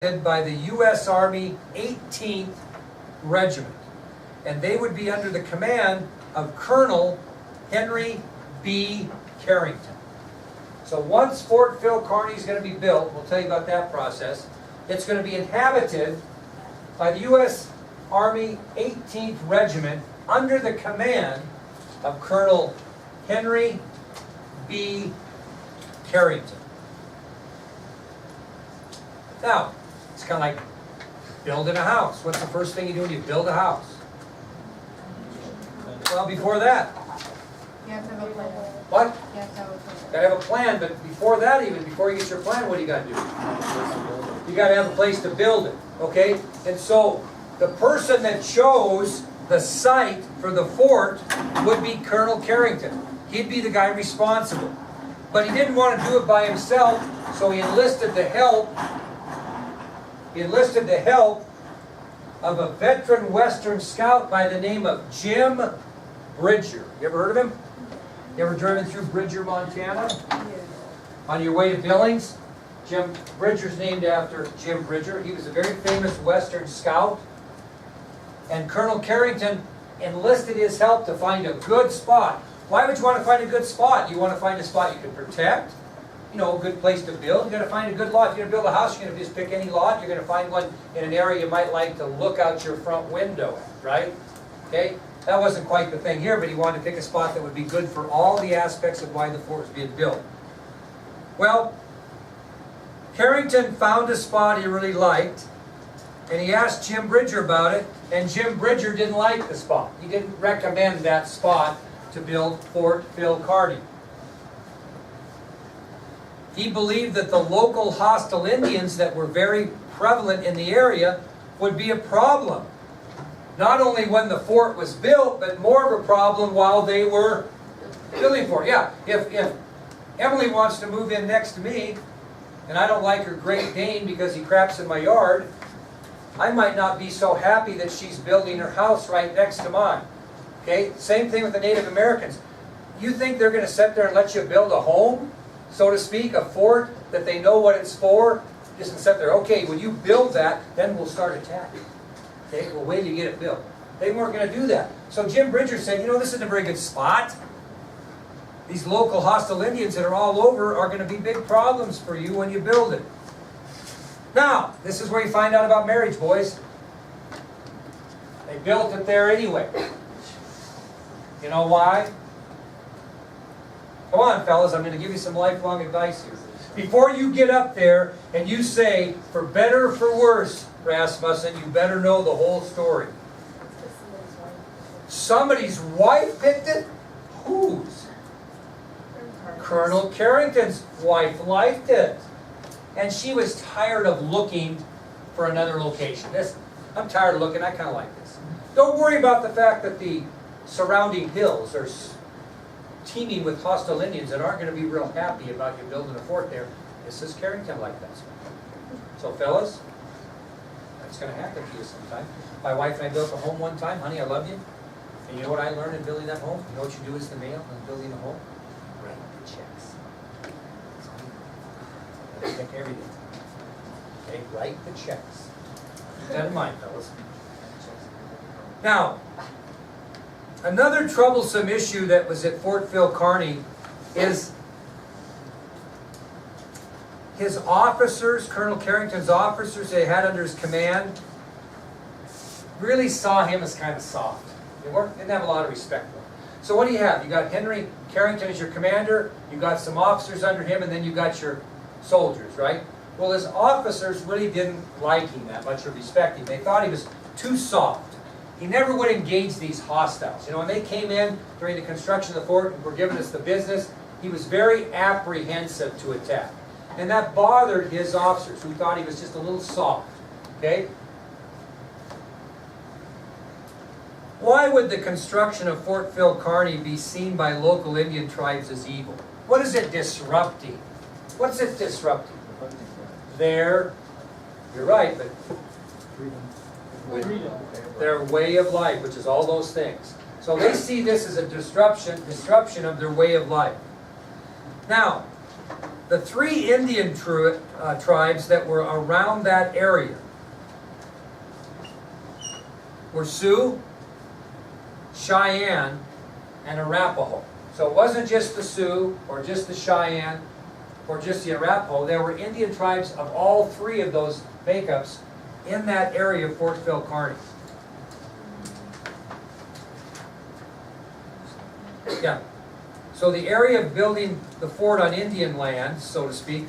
by the U.S. Army 18th Regiment, and they would be under the command of Colonel Henry B. Carrington. So once Fort Phil Kearny is going to be built, we'll tell you about that process, it's going to be inhabited by the U.S. Army 18th Regiment under the command of Colonel Henry B. Carrington. Now, it's kind of like building a house. What's the first thing you do when you build a house? Well, before that. You have to have a plan. What? You have to have a plan. Gotta have a plan, but before that even, before you get your plan, what do you gotta do? You gotta have a place to build it, okay? And so, the person that chose the site for the fort would be Colonel Carrington. He'd be the guy responsible. But he didn't want to do it by himself, so he enlisted the help of a veteran Western scout by the name of Jim Bridger. You ever heard of him? You ever driven through Bridger, Montana? Yeah. On your way to Billings? Jim Bridger's named after Jim Bridger. He was a very famous Western scout. And Colonel Carrington enlisted his help to find a good spot. Why would you want to find a good spot? You want to find a spot you can protect. You know, a good place to build. You're going to find a good lot. If you're going to build a house, you're going to just pick any lot. You're going to find one in an area you might like to look out your front window at, right? Okay? That wasn't quite the thing here, but he wanted to pick a spot that would be good for all the aspects of why the fort was being built. Well, Carrington found a spot he really liked, and he asked Jim Bridger about it, and Jim Bridger didn't like the spot. He didn't recommend that spot to build Fort Phil Kearny. He believed that the local hostile Indians that were very prevalent in the area would be a problem. Not only when the fort was built, but more of a problem while they were building for it. Yeah, if Emily wants to move in next to me, and I don't like her Great Dane because he craps in my yard, I might not be so happy that she's building her house right next to mine. Okay, same thing with the Native Americans. You think they're going to sit there and let you build a home, so to speak, a fort that they know what it's for? Just sit there, okay, when you build that, then we'll start attacking. Okay, we'll wait till you get it built. They weren't going to do that. So Jim Bridger said, you know, this isn't a very good spot. These local hostile Indians that are all over are going to be big problems for you when you build it. Now, this is where you find out about marriage, boys. They built it there anyway. You know why? Come on, fellas, I'm going to give you some lifelong advice here. Before you get up there and you say, for better or for worse, Rasmussen, you better know the whole story. Somebody's wife picked it? Whose? Colonel Carrington's wife liked it. And she was tired of looking for another location. I'm tired of looking, I kind of like this. Don't worry about the fact that the surrounding hills are teeming with hostile Indians that aren't going to be real happy about you building a fort there. This is Carrington like that. So fellas, that's going to happen to you sometime. My wife and I built a home one time. Honey, I love you. And you know what I learned in building that home? You know what you do as the male in building a home? Write the checks. Check everything. Okay, write the checks. Keep that in mind, fellas. Now, another troublesome issue that was at Fort Phil Kearny is his officers, Colonel Carrington's officers they had under his command, really saw him as kind of soft. They didn't have a lot of respect for him. So what do you have? You got Henry Carrington as your commander, you got some officers under him, and then you got your soldiers, right? Well, his officers really didn't like him that much or respect him. They thought he was too soft. He never would engage these hostiles. You know, when they came in during the construction of the fort and were giving us the business, he was very apprehensive to attack. And that bothered his officers, who thought he was just a little soft. Okay? Why would the construction of Fort Phil Kearny be seen by local Indian tribes as evil? What is it disrupting? What's it disrupting? You're right, but their way of life, which is all those things. So they see this as a disruption of their way of life. Now, The three Indian tribes that were around that area were Sioux, Cheyenne, and Arapaho. So it wasn't just the Sioux, or just the Cheyenne, or just the Arapaho. There were Indian tribes of all three of those makeups in that area of Fort Phil Kearny. Yeah. So the area of building the fort on Indian land, so to speak,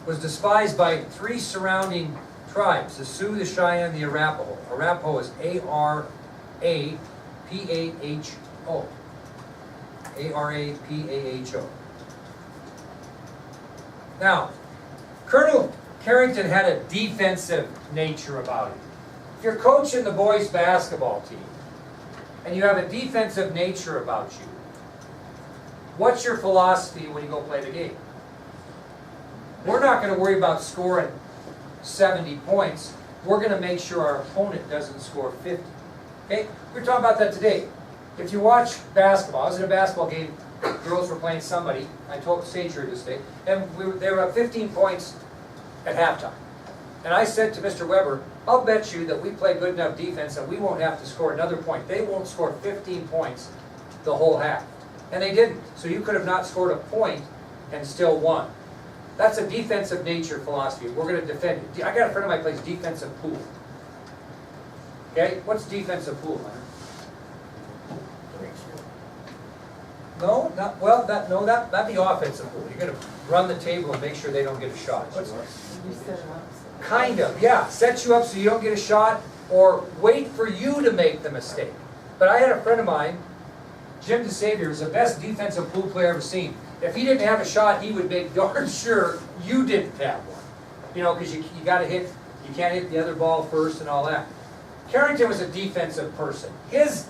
was despised by three surrounding tribes: the Sioux, the Cheyenne, the Arapaho. Arapaho is A-R-A-P-A-H-O. A-R-A-P-A-H-O. Now, Colonel Carrington had a defensive nature about him. If you're coaching the boys' basketball team, and you have a defensive nature about you, what's your philosophy when you go play the game? We're not going to worry about scoring 70 points. We're going to make sure our opponent doesn't score 50. Okay? We were talking about that today. If you watch basketball, I was in a basketball game, girls were playing somebody, I told Sage here this day, and they were up 15 points at halftime. And I said to Mr. Weber, I'll bet you that we play good enough defense that we won't have to score another point. They won't score 15 points the whole half. And they didn't. So you could have not scored a point and still won. That's a defensive nature philosophy. We're going to defend it. I got a friend of mine who plays defensive pool. Okay? What's defensive pool, Leonard? No, not well. That'd be offensive pool. You're going to run the table and make sure they don't get a shot. Kind of, yeah. Set you up so you don't get a shot, or wait for you to make the mistake. But I had a friend of mine, Jim DeSavior, was the best defensive pool player I've ever seen. If he didn't have a shot, he would make darn sure you didn't have one. You know, because you got to hit. You can't hit the other ball first and all that. Carrington was a defensive person.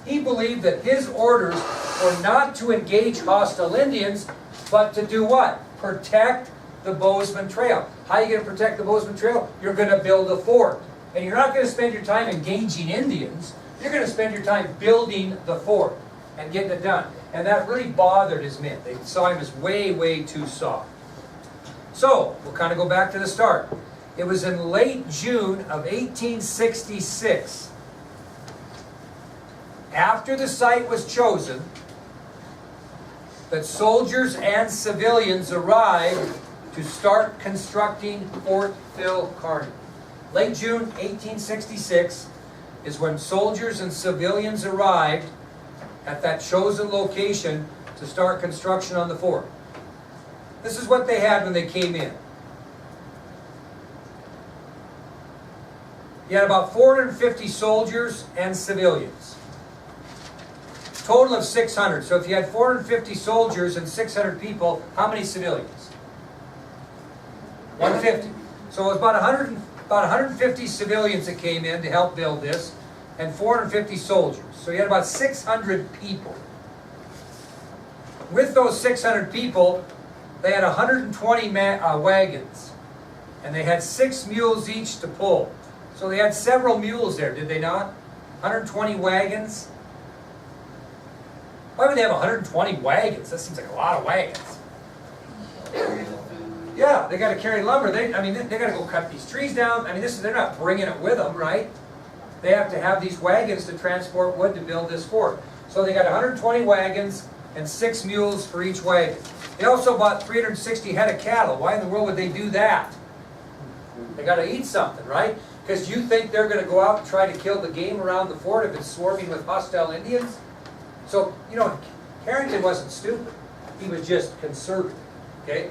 He believed that his orders were not to engage hostile Indians, but to do what? Protect the Bozeman Trail. How are you going to protect the Bozeman Trail? You're going to build a fort. And you're not going to spend your time engaging Indians. You're going to spend your time building the fort and getting it done. And that really bothered his men. They saw him as way, way too soft. So, we'll kind of go back to the start. It was in late June of 1866, after the site was chosen, that soldiers and civilians arrived to start constructing Fort Phil Kearny. Late June 1866 is when soldiers and civilians arrived at that chosen location to start construction on the fort. This is what they had when they came in. You had about 450 soldiers and civilians. Total of 600. So if you had 450 soldiers and 600 people, how many civilians? 150. So it was about 150 civilians that came in to help build this, and 450 soldiers. So you had about 600 people. With those 600 people, they had 120 wagons, and they had 6 mules each to pull. So they had several mules there, did they not? 120 wagons. Why would they have 120 wagons? That seems like a lot of wagons. Yeah, they got to carry lumber. They got to go cut these trees down. I mean, they're not bringing it with them, right? They have to have these wagons to transport wood to build this fort. So they got 120 wagons and 6 mules for each wagon. They also bought 360 head of cattle. Why in the world would they do that? They got to eat something, right? Because you think they're going to go out and try to kill the game around the fort if it's swarming with hostile Indians? So, you know, Carrington wasn't stupid. He was just conservative, okay?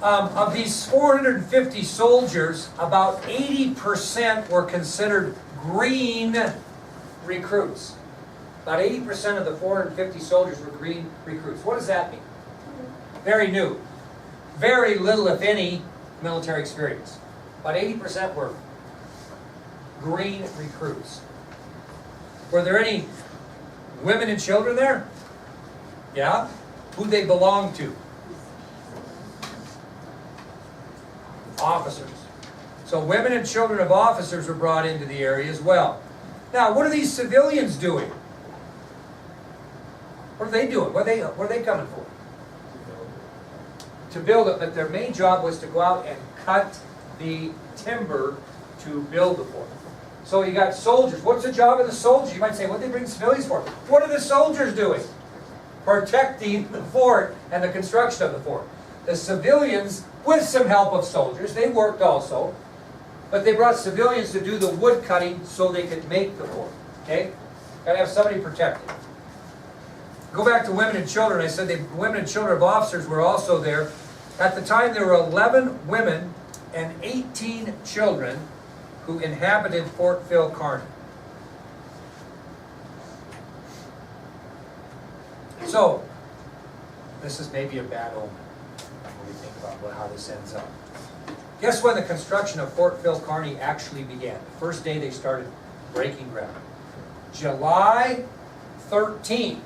Of these 450 soldiers, about 80% were considered green recruits. About 80% of the 450 soldiers were green recruits. What does that mean? Very new. Very little, if any, military experience. About 80% were green recruits. Were there any women and children there? Yeah? Who'd they belong to? Officers. So women and children of officers were brought into the area as well. Now, what are these civilians doing? What are they doing? What are they coming for? to build it, but their main job was to go out and cut the timber to build the fort. So you got soldiers. What's the job of the soldiers? You might say, what did they bring civilians for? What are the soldiers doing? Protecting the fort and the construction of the fort. The civilians, with some help of soldiers, they worked also, but they brought civilians to do the wood cutting so they could make the fort. Okay? Got to have somebody protected. Go back to women and children. I said the women and children of officers were also there. At the time, there were 11 women and 18 children who inhabited Fort Phil Kearny. So, this is maybe a bad omen when we think about how this ends up. Guess when the construction of Fort Phil Kearny actually began? The first day they started breaking ground. July 13th,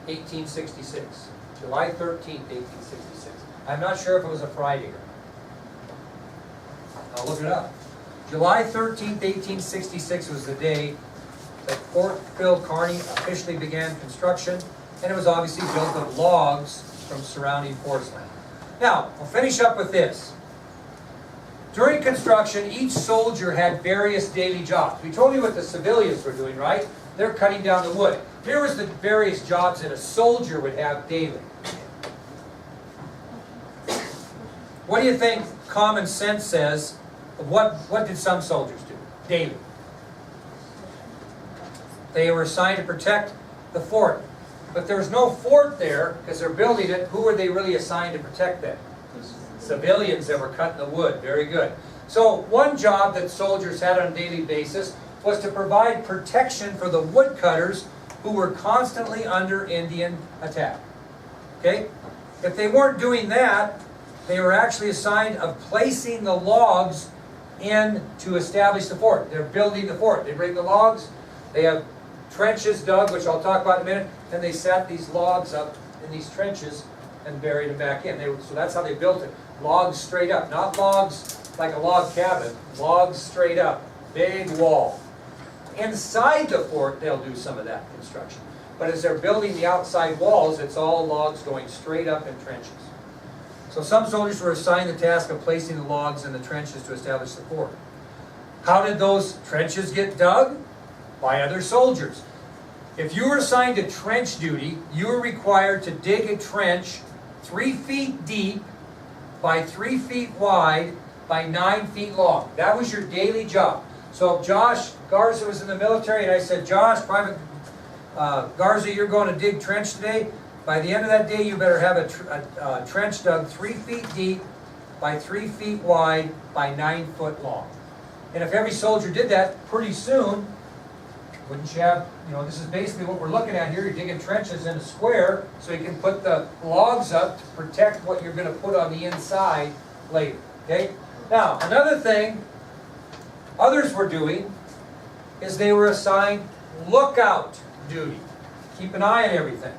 1866. July 13th, 1866. I'm not sure if it was a Friday or not. I'll look it up. July 13th, 1866 was the day that Fort Phil Kearny officially began construction, and it was obviously built of logs from surrounding forest land. Now, we'll finish up with this. During construction, each soldier had various daily jobs. We told you what the civilians were doing, right? They're cutting down the wood. Here was the various jobs that a soldier would have daily. What do you think common sense says? What did some soldiers do daily? They were assigned to protect the fort. But there was no fort there because they're building it. Who were they really assigned to protect that? Civilians that were cutting the wood. Very good. So one job that soldiers had on a daily basis was to provide protection for the woodcutters who were constantly under Indian attack. Okay? If they weren't doing that, they were actually assigned of placing the logs in to establish the fort. They're building the fort. They bring the logs, they have trenches dug, which I'll talk about in a minute, and they set these logs up in these trenches and buried them back in. So that's how they built it. Logs straight up, not logs like a log cabin, logs straight up, big wall. Inside the fort, they'll do some of that construction. But as they're building the outside walls, it's all logs going straight up in trenches. So some soldiers were assigned the task of placing the logs in the trenches to establish the fort. How did those trenches get dug? By other soldiers. If you were assigned to trench duty, you were required to dig a trench 3 feet deep by 3 feet wide by 9 feet long. That was your daily job. So if Josh Garza was in the military and I said, Josh, Private Garza, you're going to dig trench today, by the end of that day you better have a trench dug 3 feet deep by 3 feet wide by 9 foot long. And if every soldier did that, pretty soon, wouldn't you have, this is basically what we're looking at here. You're digging trenches in a square so you can put the logs up to protect what you're going to put on the inside later. Okay? Now, another thing others were doing is they were assigned lookout duty. Keep an eye on everything.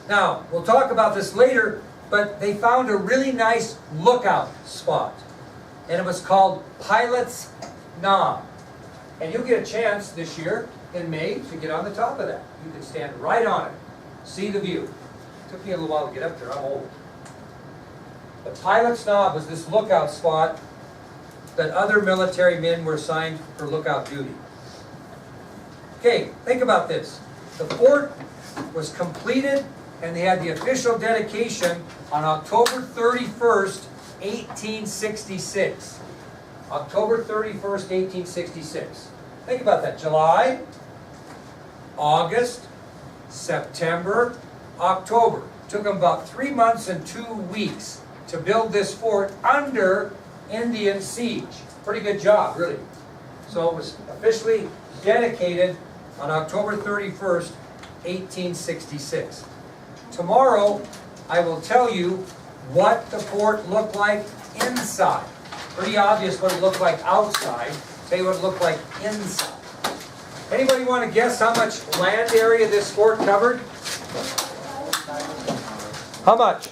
Now, we'll talk about this later, but they found a really nice lookout spot. And it was called Pilot's Knob. And you'll get a chance this year in May to get on the top of that. You can stand right on it. See the view. It took me a little while to get up there. I'm old. The Pilot's Knob was this lookout spot that other military men were assigned for lookout duty. Okay, think about this. The fort was completed and they had the official dedication on October 31st, 1866. October 31st, 1866. Think about that. July, August, September, October. Took them about 3 months and 2 weeks to build this fort under Indian siege. Pretty good job, really. So it was officially dedicated on October 31st, 1866. Tomorrow, I will tell you what the fort looked like inside. Pretty obvious what it looked like outside. Tell you what it looked like inside. Anybody want to guess how much land area this fort covered? How much?